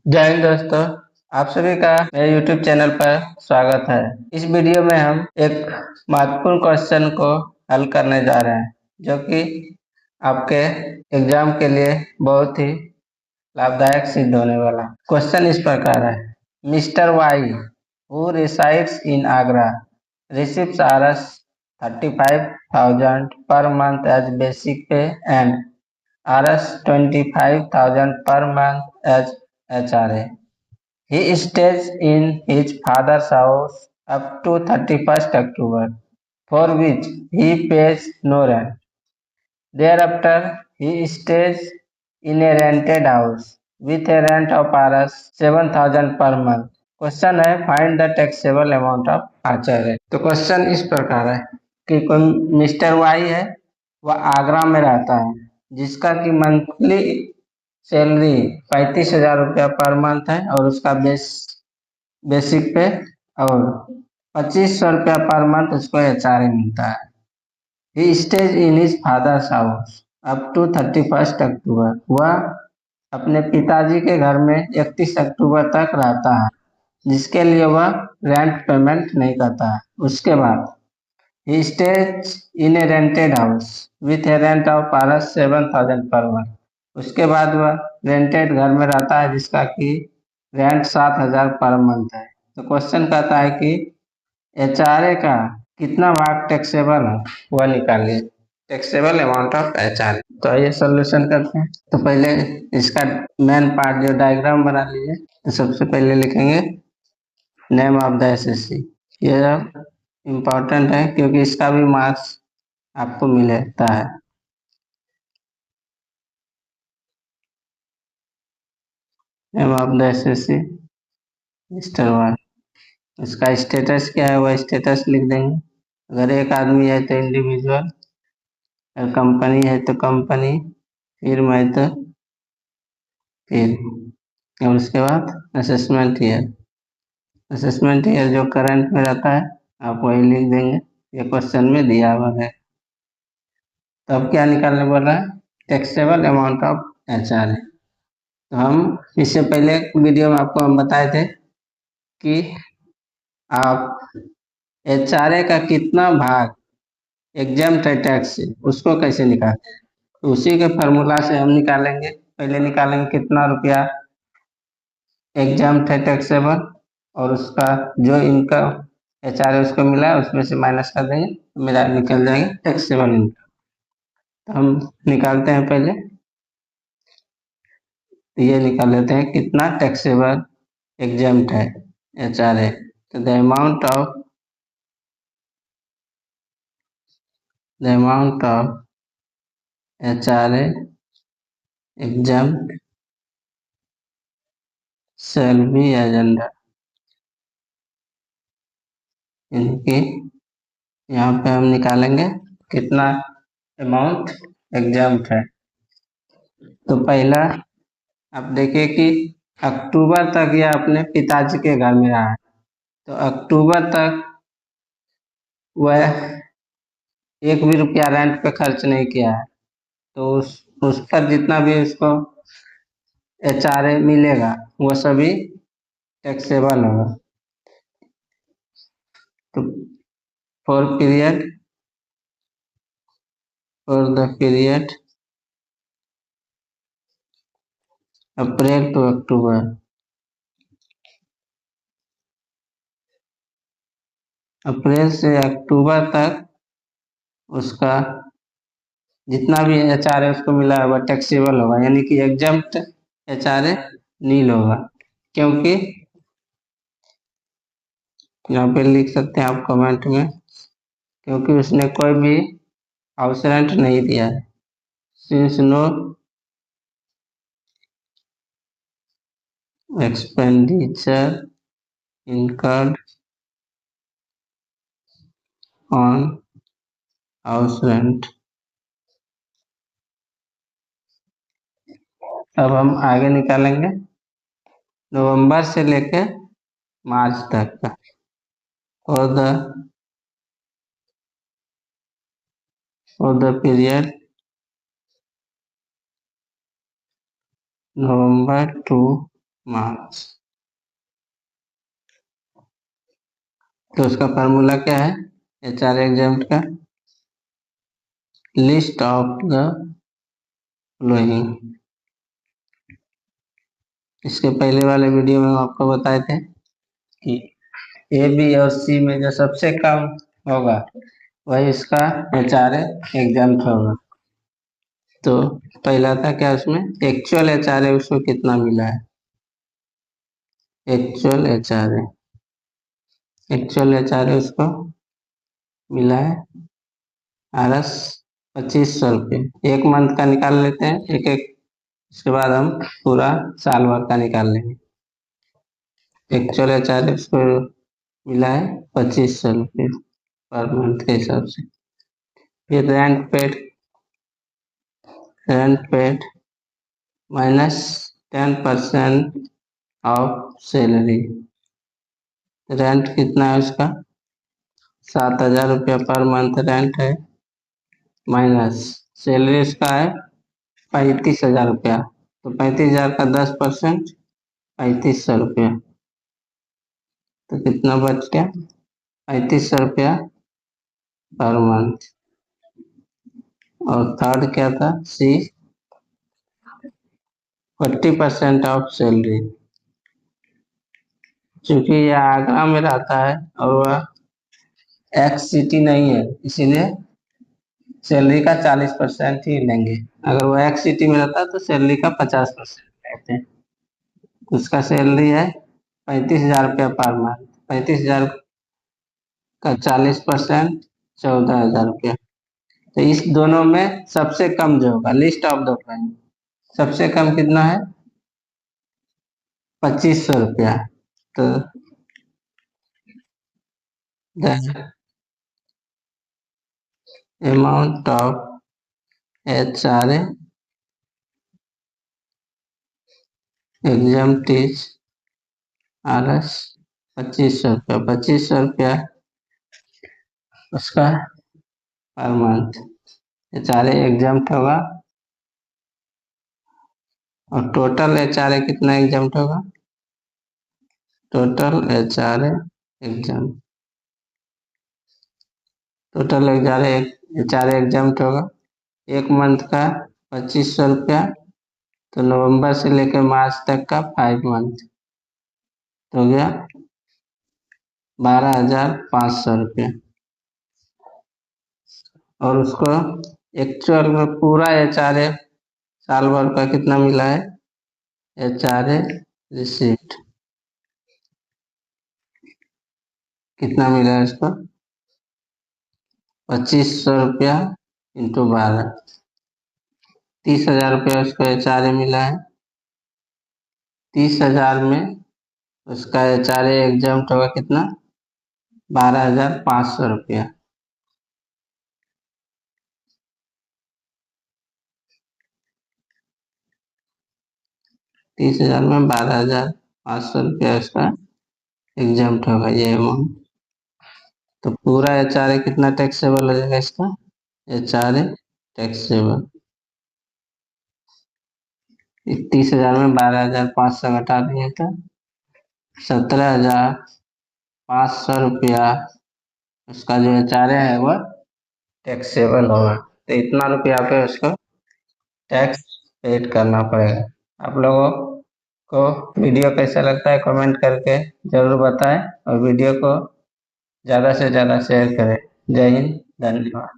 जय हिंद दोस्तों। आप सभी का मेरे YouTube चैनल पर स्वागत है। इस वीडियो में हम एक महत्वपूर्ण क्वेश्चन को हल करने जा रहे हैं, जो कि आपके एग्जाम के लिए बहुत ही लाभदायक सिद्ध होने वाला। क्वेश्चन इस प्रकार है। Mister Y who resides in Agra receives Rs 35,000 per month as basic pay and Rs 25,000 per month as HRA. He stays in his father's house up to 31st October, for which he pays no rent. Thereafter, he stays in a rented house with a rent of Rs 7,000 per month. Question है, find the taxable amount of Acharya. तो question इस प्रकार है कि कोई mister Y है, वह आगरा में रहता है, जिसका कि मंथली सैलरी 35,000 रुपया पर मंथ है और उसका बेसिक पे और 2,500 रुपया पर मंथ उसको एचआरए मिलता है। He stays in his father's house up to 31st October. वह अपने पिताजी के घर में 31 अक्टूबर तक रहता है, जिसके लिए वह रेंट पेमेंट नहीं करता है। उसके बाद he stays in a rented house with a rent of Rs 7,000 per month. उसके बाद वह रेंटेड घर में रहता है, जिसका कि रेंट 7,000 पर मंथ है। तो क्वेश्चन कहता है कि एचआरए का कितना भाग टैक्सेबल है, वह निकालिए। Taxable amount of HRA. तो आइए सॉल्यूशन करते हैं। तो पहले इसका मेन पार्ट जो डायग्राम बना लीजिए। तो सबसे पहले लिखेंगे नेम ऑफ द एसएससी। ये इम्पोर्टेंट है क्योंकि इसका भी मार्क्स आपको मिलता है। Name of the assessee mister one. इसका स्टेटस क्या है, वह स्टेटस लिख देंगे। अगर एक आदमी है तो इंडिविजुअल, अगर कंपनी है तो कंपनी, फिर है तो फिर, और उसके बाद असेसमेंट ईयर। असेसमेंट ईयर जो करंट में रहता है आप वही लिख देंगे, ये क्वेश्चन में दिया हुआ है। तो अब क्या निकालने बोल रहा है, टैक्सेबल अमाउंट ऑफ एचआरए। तो हम इससे पहले वीडियो में आपको हम बताए थे कि आप एचआरए का कितना भाग एग्जाम्प्ट है टैक्स से, उसको कैसे निकालते हैं। तो उसी के फार्मूला से हम निकालेंगे। पहले निकालेंगे कितना रुपया एग्जाम्प्ट है टैक्सेबल, और उसका जो इनकम एचआरए उसको मिला है उसमें से माइनस कर देंगे, तो मेरा निकल जाएंगे टैक्सेबल इनकम। तो हम निकालते हैं पहले, ये निकाल लेते हैं कितना टैक्सेबल एग्जाम्प्ट है एचआरए। तो the amount of HRA exempt shall be as under। इनकी यहाँ पे हम निकालेंगे कितना अमाउंट एग्जाम्प्ट है। तो पहला आप देखिए कि अक्टूबर तक यह अपने पिताजी के घर में रहा है, तो अक्टूबर तक वह एक भी रुपया रेंट पे खर्च नहीं किया है, तो उस पर जितना भी उसको एचआरए मिलेगा वो सभी टैक्सेबल होगा। तो for the period April to October, अप्रैल से अक्टूबर तक उसका जितना भी एचआरए उसको मिला है वह टैक्सेबल होगा, यानी कि एग्जम्प्ट एचआरए नील होगा। क्योंकि यहाँ पे लिख सकते हैं आप कमेंट में, क्योंकि उसने कोई भी हाउस रेंट नहीं दिया है। Since no expenditure incurred on house rent. अब हम आगे निकालेंगे नवंबर से लेके मार्च तक का। For the period November to March. तो उसका फार्मूला क्या है HR एग्जाम का? List of the following. इसके पहले वाले वीडियो में हम आपको बताए थे कि A, B और C में जो सबसे कम होगा वही इसका HR एग्जाम होगा। तो पहला था क्या, उसमें एक्चुअल HR उसको कितना मिला है? एक्चुअल HR उसको मिला है RS 2500 रुपये। एक मंथ का निकाल लेते हैं एक एक, उसके बाद हम पूरा साल भर का निकाल लेंगे। एक्चुअल HR उसको मिला है 2500 रुपये पर मंथ के हिसाब से। फिर rent paid -10% of salary. Rent कितना है उसका? 7000 रुपया पर मंथ रेंट है, माइनस सैलरी उसका है 35,000 रुपया। तो 35,000 का 10% 3500 रुपया। तो कितना बच गया? 3500 रुपया पर मंथ। और थर्ड क्या था? C 40% of salary. चूंकि यह आगरा में रहता है और वह एक्स सिटी नहीं है, इसीलिए सैलरी का 40% ही लेंगे। अगर वो एक्स सिटी में रहता है तो सैलरी का 50% लेते हैं। उसका सैलरी है 35,000 रुपया पर मंथ। 35,000 का 40% 14,000 रुपया। तो इस दोनों में सबसे कम जो होगा, लिस्ट ऑफ द फॉलोइंग, सबसे कम कितना है? 2500 रुपया। तो the amount of HR एग्जाम्प्टीज RS 2500 रुपया। 2500 रुपया उसका पर मंथ HR एग्जाम्प्ट होगा। और टोटल HR कितना एग्जाम्प्ट होगा? टोटल HR एग्जाम्प्ट होगा एक मंथ का 2500 रुपया। तो नवंबर से लेकर मार्च तक का 5 मंथ तो हो गया 12,500 रुपया। और उसको एक्चुअल में पूरा HR साल भर का कितना मिला है? HR रिसीप्ट कितना मिला है उसको? 2500 रुपया इंटू 12, 30,000 रुपया उसको HR मिला है। 30,000 में उसका HR एग्जाम्प्ट होगा कितना? 12,500 रुपया। 30,000 में 12,500 रुपया उसका एग्जाम्प्ट होगा ये अमाउंट। तो पूरा HR कितना टैक्सेबल हो जाएगा इसका? HR टैक्सेबल 30,000 में 12,500 घटा दिए तो 17,500 रुपया उसका जो HR है वह टैक्सेबल होगा। तो इतना रुपया पे उसको टैक्स पेड करना पड़ेगा। आप लोगों को वीडियो कैसा लगता है कमेंट करके जरूर बताएं और वीडियो को ज़्यादा से ज़्यादा शेयर करें। जय हिंद, धन्यवाद।